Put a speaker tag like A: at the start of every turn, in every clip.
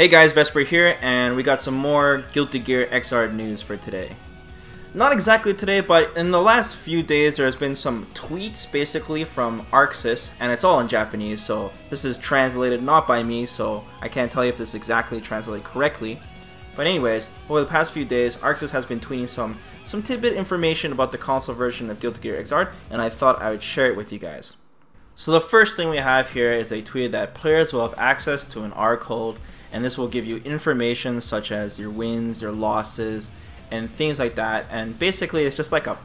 A: Hey guys, Vesper here, and we got some more Giruti Gia Iguzado news for today. Not exactly today, but in the last few days there has been some tweets basically from Arxis, and it's all in Japanese, so this is translated not by me, so I can't tell you if this is exactly translated correctly. But anyways, over the past few days, Arxis has been tweeting some tidbit information about the console version of Giruti Gia Iguzado, and I thought I would share it with you guys. So the first thing we have here is they tweeted that players will have access to an R code, and this will give you information such as your wins, your losses, and things like that. And basically it's just like a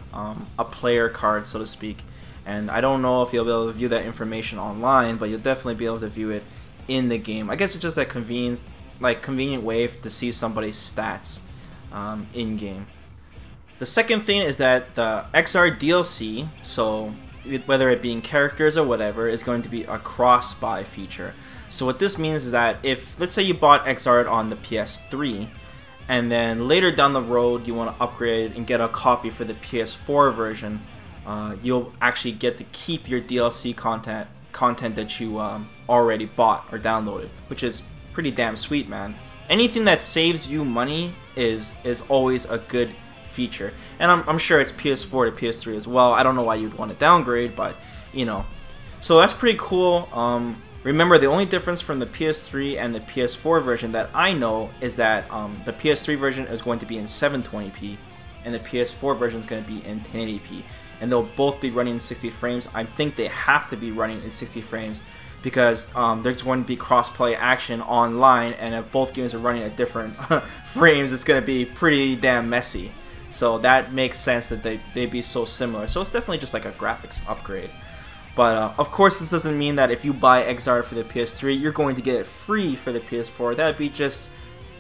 A: player card, so to speak. And I don't know if you'll be able to view that information online, but you'll definitely be able to view it in the game. I guess it's just a convenient way to see somebody's stats in game. The second thing is that the XR DLC, so whether it being characters or whatever, is going to be a cross-buy feature. So what this means is that if, let's say you bought XR on the PS3, and then later down the road you want to upgrade and get a copy for the PS4 version, you'll actually get to keep your DLC content that you already bought or downloaded, which is pretty damn sweet, man. Anything that saves you money is always a good feature, and I'm sure it's PS4 to PS3 as well. I don't know why you'd want to downgrade, but you know, so that's pretty cool. Remember, the only difference from the PS3 and the PS4 version that I know is that the PS3 version is going to be in 720p and the PS4 version is going to be in 1080p, and they'll both be running in 60 frames. I think they have to be running in 60 frames because there's going to be cross-play action online, and if both games are running at different frames, it's going to be pretty damn messy. So that makes sense that they'd be so similar. So it's definitely just like a graphics upgrade. But of course, this doesn't mean that if you buy XR for the PS3, you're going to get it free for the PS4. That'd be just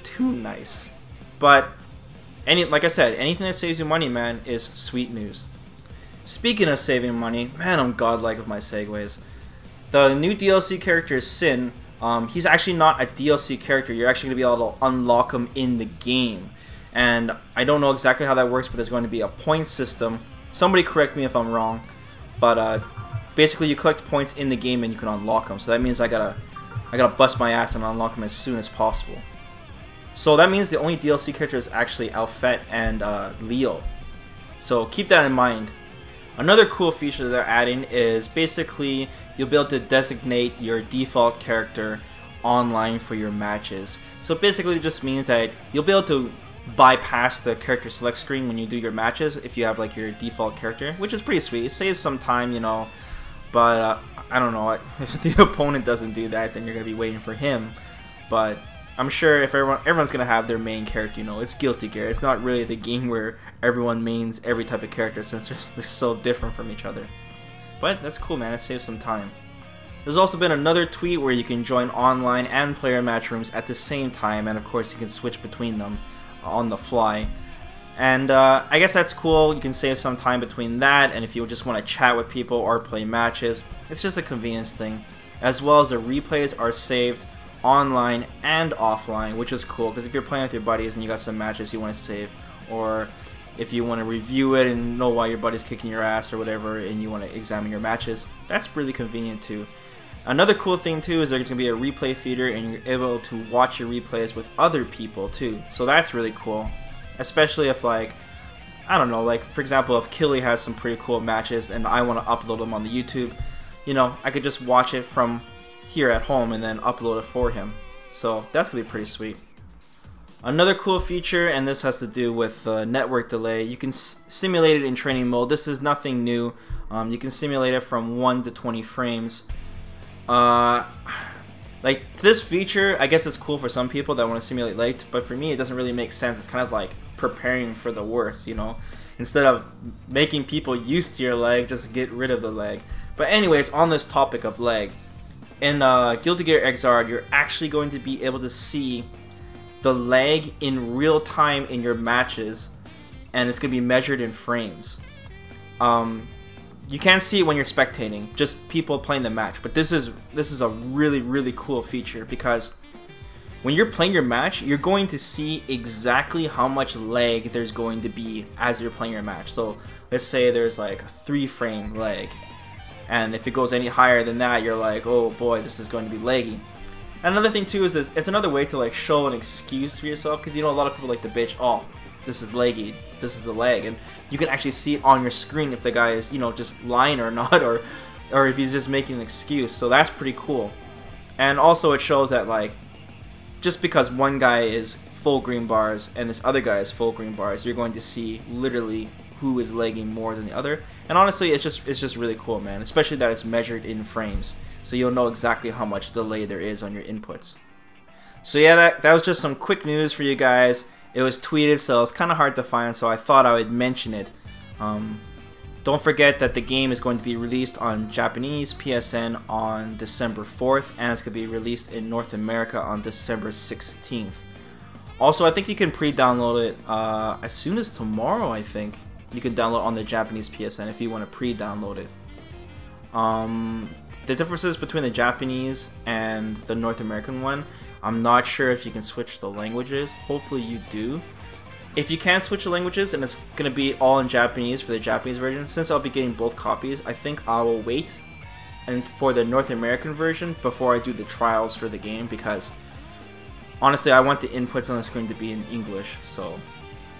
A: too nice. But like I said, anything that saves you money, man, is sweet news. Speaking of saving money, man, I'm godlike with my segues. The new DLC character is Sin. He's actually not a DLC character. You're actually going to be able to unlock him in the game. And I don't know exactly how that works, but there's going to be a point system. Somebody correct me if I'm wrong. But basically, you collect points in the game and you can unlock them. So that means I gotta bust my ass and unlock them as soon as possible. So that means the only DLC character is actually Alfette and Leo. So keep that in mind. Another cool feature that they're adding is basically you'll be able to designate your default character online for your matches. So basically it just means that you'll be able to bypass the character select screen when you do your matches if you have like your default character, which is pretty sweet. It saves some time, you know. But I don't know, if the opponent doesn't do that, then you're going to be waiting for him. But I'm sure if everyone's going to have their main character, you know, it's Giruti Gia. It's not really the game where everyone mains every type of character since they're so different from each other. But that's cool, man. It saves some time. There's also been another tweet where you can join online and player match rooms at the same time, and of course you can switch between them on the fly. And I guess that's cool. You can save some time between that, and if you just want to chat with people or play matches, it's just a convenience thing. As well as the replays are saved online and offline, which is cool, because if you're playing with your buddies and you got some matches you want to save, or if you want to review it and know why your buddy's kicking your ass or whatever, and you want to examine your matches, that's really convenient too. Another cool thing too is there's going to be a replay feeder, and you're able to watch your replays with other people too, so that's really cool. Especially if, like, I don't know, like for example, if Killy has some pretty cool matches and I want to upload them on the YouTube, you know, I could just watch it from here at home and then upload it for him. So that's gonna be pretty sweet. Another cool feature, and this has to do with network delay, you can simulate it in training mode. This is nothing new. You can simulate it from 1 to 20 frames. Like, this feature, I guess it's cool for some people that want to simulate lag, but for me it doesn't really make sense. It's kind of like preparing for the worst, you know? Instead of making people used to your lag, just get rid of the lag. But anyways, on this topic of lag, in Giruti Gia Iguzado, you're actually going to be able to see the lag in real time in your matches, and it's going to be measured in frames. You can't see it when you're spectating, just people playing the match. But this is a really cool feature, because when you're playing your match, you're going to see exactly how much lag there's going to be as you're playing your match. So let's say there's like a 3-frame lag, and if it goes any higher than that, you're like, oh boy, this is going to be laggy. Another thing too is this, it's another way to like show an excuse for yourself, because you know a lot of people like to bitch, oh, this is laggy, this is the lag, and you can actually see it on your screen if the guy is, you know, just lying or not, or if he's just making an excuse. So that's pretty cool. And also it shows that like just because one guy is full green bars and this other guy is full green bars, you're going to see literally who is lagging more than the other. And honestly, it's just really cool, man, especially that it's measured in frames, so you'll know exactly how much delay there is on your inputs. So yeah, that was just some quick news for you guys. It was tweeted, so it's kind of hard to find, so I thought I would mention it. Don't forget that the game is going to be released on Japanese PSN on December 4th, and it's going to be released in North America on December 16th. Also, I think you can pre-download it as soon as tomorrow, I think. You can download on the Japanese PSN if you want to pre-download it. The differences between the Japanese and the North American one, I'm not sure if you can switch the languages. Hopefully you do. If you can switch the languages and it's going to be all in Japanese for the Japanese version, since I'll be getting both copies, I think I will wait and for the North American version before I do the trials for the game, because honestly I want the inputs on the screen to be in English, so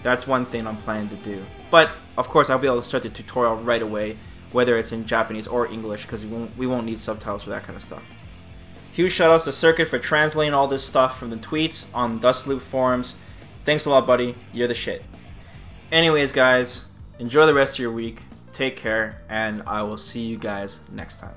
A: that's one thing I'm planning to do. But of course I'll be able to start the tutorial right away, whether it's in Japanese or English, because we won't need subtitles for that kind of stuff. Huge shoutouts to Circuit for translating all this stuff from the tweets on Dustloop forums. Thanks a lot, buddy. You're the shit. Anyways, guys, enjoy the rest of your week. Take care, and I will see you guys next time.